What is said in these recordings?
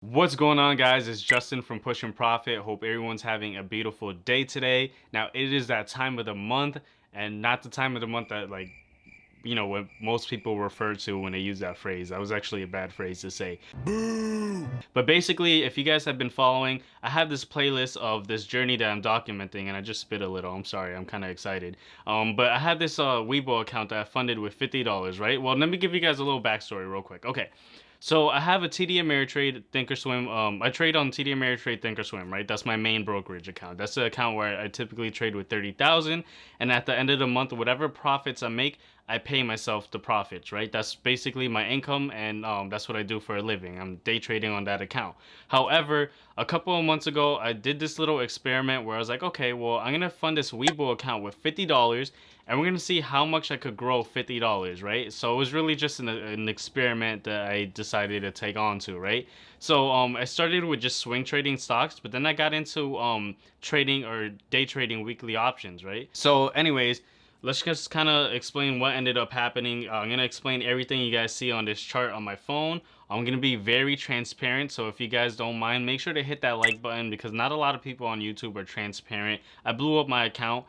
What's going on, guys? It's Justin from Pushing Profit. Hope everyone's having a beautiful day today. Now, it is that time of the month, and not the time of the month that, what most people refer to when they use that phrase. That was actually a bad phrase to say. Boo! But basically, if you guys have been following, I have this playlist of this journey that I'm documenting, and I just spit a little. I'm sorry, I'm kind of excited. But I have this Webull account that I funded with $50, right? Well, let me give you guys a little backstory real quick. Okay. So I have a TD Ameritrade Thinkorswim. I trade on TD Ameritrade Thinkorswim, right? That's my main brokerage account. That's the account where I typically trade with 30,000, and at the end of the month, whatever profits I make, I pay myself the profits, right? That's basically my income, and that's what I do for a living. I'm day trading on that account. However, a couple of months ago, I did this little experiment where I was like, okay, well, I'm gonna fund this Webull account with $50, and we're gonna see how much I could grow $50, right? So it was really just an experiment that I decided to take on to, right? So I started with just swing trading stocks, but then I got into trading or day trading weekly options, right? So anyways, let's just kind of explain what ended up happening. I'm going to explain everything you guys see on this chart on my phone. I'm going to be very transparent, so if you guys don't mind, make sure to hit that like button because not a lot of people on YouTube are transparent. I blew up my account,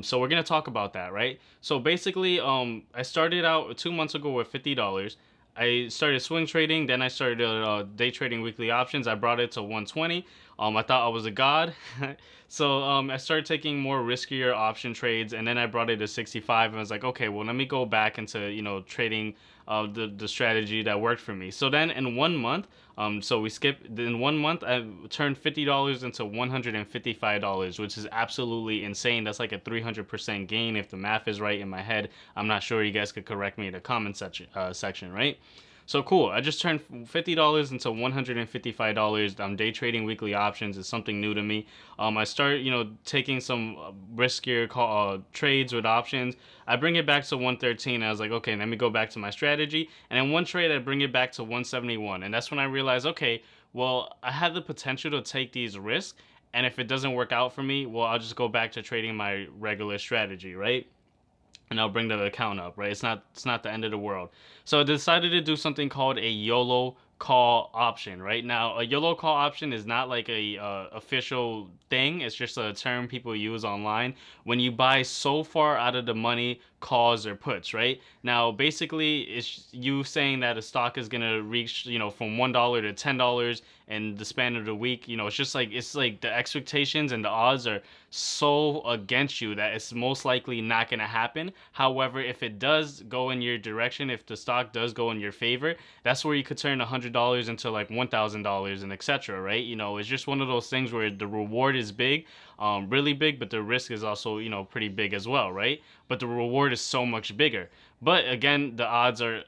so we're going to talk about that, right? So basically, I started out 2 months ago with $50. I started swing trading, then I started day trading weekly options. I brought it to 120. I thought I was a god. So I started taking more riskier option trades, and then I brought it to 65 and I was like, okay, well, let me go back into, trading the strategy that worked for me. So then in 1 month, so we skipped, in 1 month, I turned $50 into $155, which is absolutely insane. That's like a 300% gain if the math is right in my head. I'm not sure, you guys could correct me in the comment section, right? So cool. I just turned $50 into $155. I'm day trading weekly options. It's something new to me. I start, taking some riskier trades with options. I bring it back to 113. I was like, okay, let me go back to my strategy. And in one trade, I bring it back to 171. And that's when I realized, okay, well, I have the potential to take these risks. And if it doesn't work out for me, well, I'll just go back to trading my regular strategy, right? And I'll bring the account up, right? It's not the end of the world. So I decided to do something called a YOLO call option. Right now, a YOLO call option is not like a official thing. It's just a term people use online when you buy so far out of the money calls or puts, right? Now basically it's you saying that a stock is gonna reach, from $1 to $10 in the span of the week. It's like the expectations and the odds are so against you that it's most likely not gonna happen. However, if it does go in your direction, if the stock does go in your favor, that's where you could turn $100 into like $1,000 and etc. Right? It's just one of those things where the reward is big, really big, but the risk is also, pretty big as well, right? But the reward is so much bigger. But again, the odds are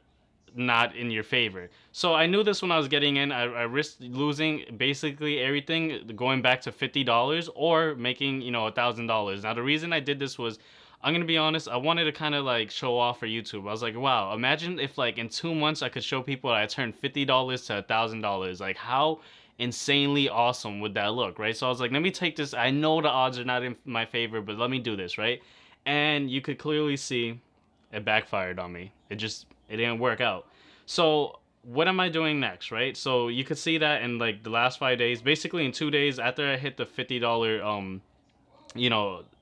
not in your favor. So I knew this when I was getting in. I risked losing basically everything, going back to $50 or making, $1,000. Now the reason I did this was, I'm gonna be honest, I wanted to kind of like show off for YouTube. I was like, wow, imagine if like in 2 months I could show people that I turned $50 to $1,000. Like how insanely awesome would that look, right? So I was like, let me take this. I know the odds are not in my favor, but let me do this, right? And you could clearly see it backfired on me. It didn't work out. So what am I doing next, right? So you could see that in like the last 5 days, basically in 2 days after I hit the $50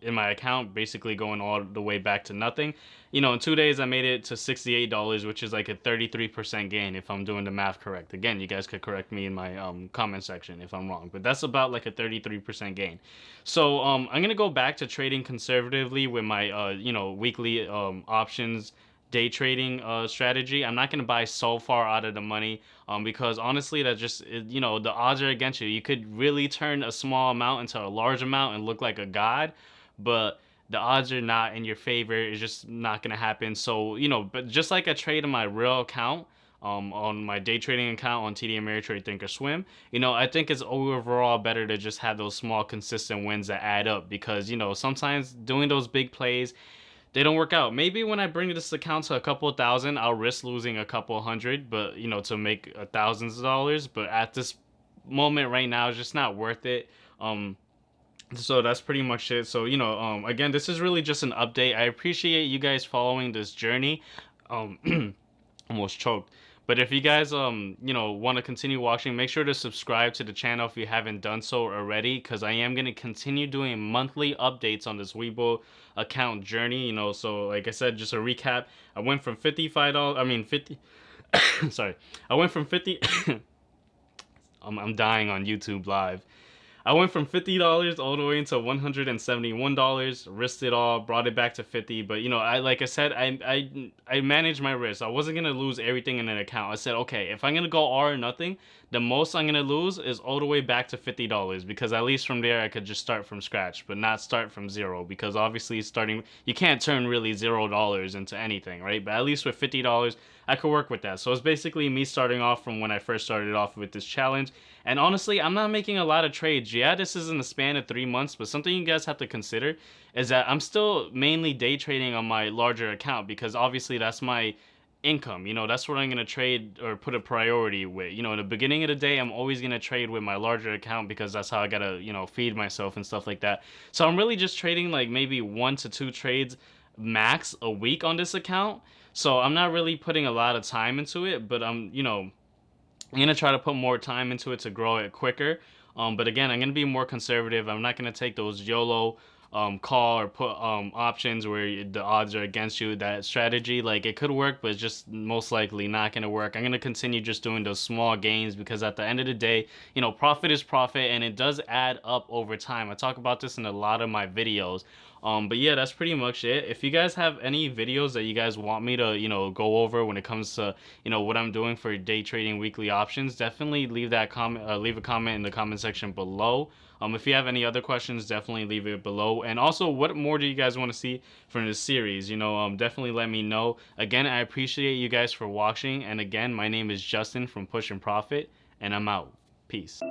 in my account, basically going all the way back to nothing. In 2 days I made it to $68, which is like a 33% gain if I'm doing the math correct. Again, you guys could correct me in my comment section if I'm wrong, but that's about like a 33% gain. So I'm gonna go back to trading conservatively with my weekly options day trading strategy. I'm not going to buy so far out of the money because honestly that the odds are against you. You could really turn a small amount into a large amount and look like a god, but the odds are not in your favor. It's just not going to happen. So but just like I trade on my real account, on my day trading account on TD Ameritrade Thinkorswim, I think it's overall better to just have those small consistent wins that add up because sometimes doing those big plays, they don't work out. Maybe when I bring this account to a couple thousand, I'll risk losing a couple hundred, but to make thousands of dollars. But at this moment right now, it's just not worth it. So that's pretty much it. So again, this is really just an update. I appreciate you guys following this journey. Almost choked. But if you guys want to continue watching, make sure to subscribe to the channel if you haven't done so already, because I am going to continue doing monthly updates on this Webull account journey. So like I said, just a recap, I went from $55, I mean 50 sorry, I went from 50 I'm dying on YouTube live. I went from $50 all the way into $171, risked it all, brought it back to 50. But like I said, I managed my risk. I wasn't gonna lose everything in an account. I said, okay, if I'm gonna go all or nothing, the most I'm gonna lose is all the way back to $50, because at least from there I could just start from scratch, but not start from zero, because obviously you can't turn really $0 into anything, right? But at least with $50, I could work with that. So it's basically me starting off from when I first started off with this challenge. And honestly, I'm not making a lot of trades. Yeah, this is in the span of 3 months, but something you guys have to consider is that I'm still mainly day trading on my larger account, because obviously that's my income. That's what I'm going to trade or put a priority with. In the beginning of the day, I'm always going to trade with my larger account, because that's how I got to, feed myself and stuff like that. So I'm really just trading like maybe 1 to 2 trades max a week on this account. So I'm not really putting a lot of time into it, but I'm going to try to put more time into it to grow it quicker. But again, I'm going to be more conservative. I'm not going to take those YOLO call or put options where the odds are against you. That strategy, like, it could work, but it's just most likely not going to work. I'm going to continue just doing those small gains, because at the end of the day, profit is profit, and it does add up over time. I talk about this in a lot of my videos. But yeah, that's pretty much it. If you guys have any videos that you guys want me to go over when it comes to what I'm doing for day trading weekly options, definitely leave a comment in the comment section below. If you have any other questions, definitely leave it below. And also, what more do you guys want to see from this series? Definitely let me know. Again, I appreciate you guys for watching. And again, my name is Justin from Push and Profit, and I'm out. Peace.